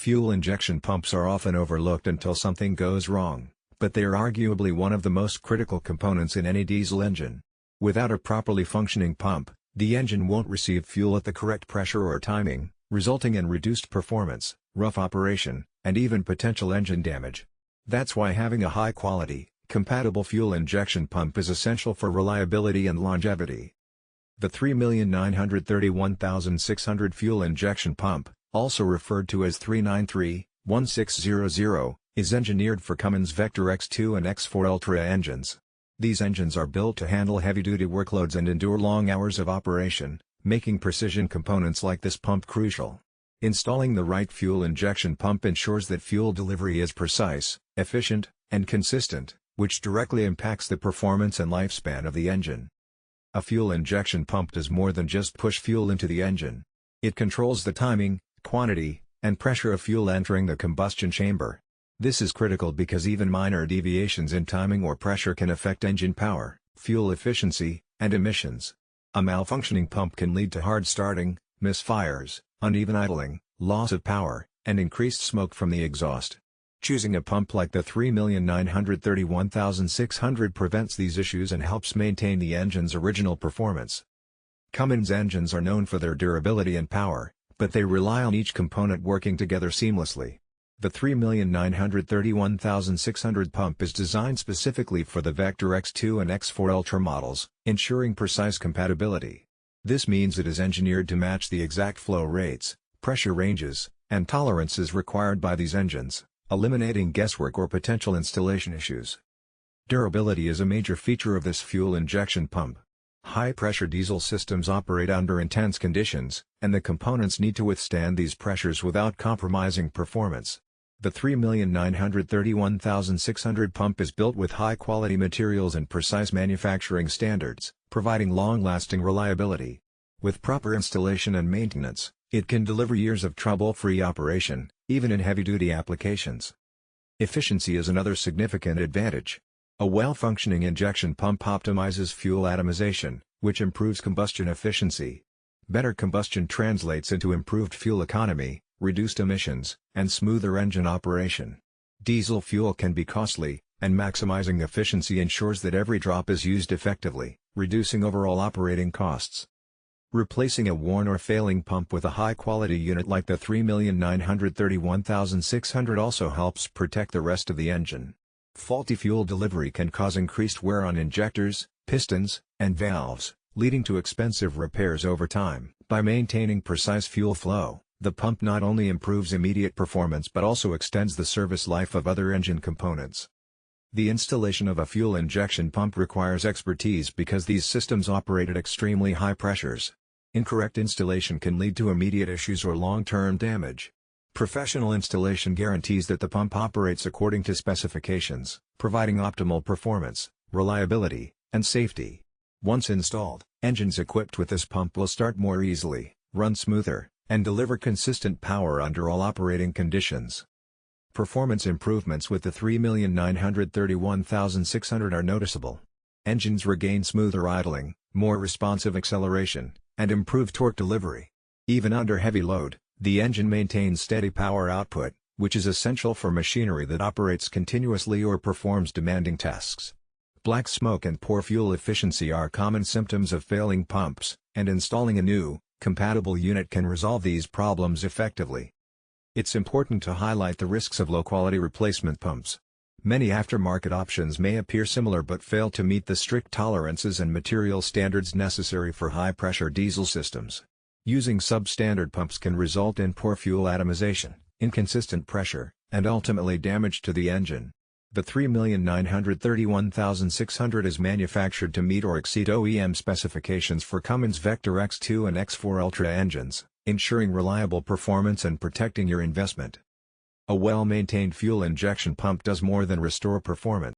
Fuel injection pumps are often overlooked until something goes wrong, but they are arguably one of the most critical components in any diesel engine. Without a properly functioning pump, the engine won't receive fuel at the correct pressure or timing, resulting in reduced performance, rough operation, and even potential engine damage. That's why having a high-quality, compatible fuel injection pump is essential for reliability and longevity. The 3,931,600 fuel injection pump, also referred to as 393-1600, is engineered for Cummins Vector X2 and X4 Ultra engines. These engines are built to handle heavy-duty workloads and endure long hours of operation, making precision components like this pump crucial. Installing the right fuel injection pump ensures that fuel delivery is precise, efficient, and consistent, which directly impacts the performance and lifespan of the engine. A fuel injection pump does more than just push fuel into the engine. It controls the timing, quantity, and pressure of fuel entering the combustion chamber. This is critical because even minor deviations in timing or pressure can affect engine power, fuel efficiency, and emissions. A malfunctioning pump can lead to hard starting, misfires, uneven idling, loss of power, and increased smoke from the exhaust. Choosing a pump like the 3,931,600 prevents these issues and helps maintain the engine's original performance. Cummins engines are known for their durability and power, but they rely on each component working together seamlessly. The 3,931,600 pump is designed specifically for the Vector X2 and X4 Ultra models, ensuring precise compatibility. This means it is engineered to match the exact flow rates, pressure ranges, and tolerances required by these engines, eliminating guesswork or potential installation issues. Durability is a major feature of this fuel injection pump. High-pressure diesel systems operate under intense conditions, and the components need to withstand these pressures without compromising performance. The 3,931,600 pump is built with high-quality materials and precise manufacturing standards, providing long-lasting reliability. With proper installation and maintenance, it can deliver years of trouble-free operation, even in heavy-duty applications. Efficiency is another significant advantage. A well-functioning injection pump optimizes fuel atomization, which improves combustion efficiency. Better combustion translates into improved fuel economy, reduced emissions, and smoother engine operation. Diesel fuel can be costly, and maximizing efficiency ensures that every drop is used effectively, reducing overall operating costs. Replacing a worn or failing pump with a high-quality unit like the 3,931,600 also helps protect the rest of the engine. Faulty fuel delivery can cause increased wear on injectors, pistons, and valves, leading to expensive repairs over time. By maintaining precise fuel flow, the pump not only improves immediate performance but also extends the service life of other engine components. The installation of a fuel injection pump requires expertise because these systems operate at extremely high pressures. Incorrect installation can lead to immediate issues or long-term damage. Professional installation guarantees that the pump operates according to specifications, providing optimal performance, reliability, and safety. Once installed, engines equipped with this pump will start more easily, run smoother, and deliver consistent power under all operating conditions. Performance improvements with the 3,931,600 are noticeable. Engines regain smoother idling, more responsive acceleration, and improved torque delivery. Even under heavy load, the engine maintains steady power output, which is essential for machinery that operates continuously or performs demanding tasks. Black smoke and poor fuel efficiency are common symptoms of failing pumps, and installing a new, compatible unit can resolve these problems effectively. It's important to highlight the risks of low-quality replacement pumps. Many aftermarket options may appear similar but fail to meet the strict tolerances and material standards necessary for high-pressure diesel systems. Using substandard pumps can result in poor fuel atomization, inconsistent pressure, and ultimately damage to the engine. The 3,931,600 is manufactured to meet or exceed OEM specifications for Cummins Vector X2 and X4 Ultra engines, ensuring reliable performance and protecting your investment. A well-maintained fuel injection pump does more than restore performance.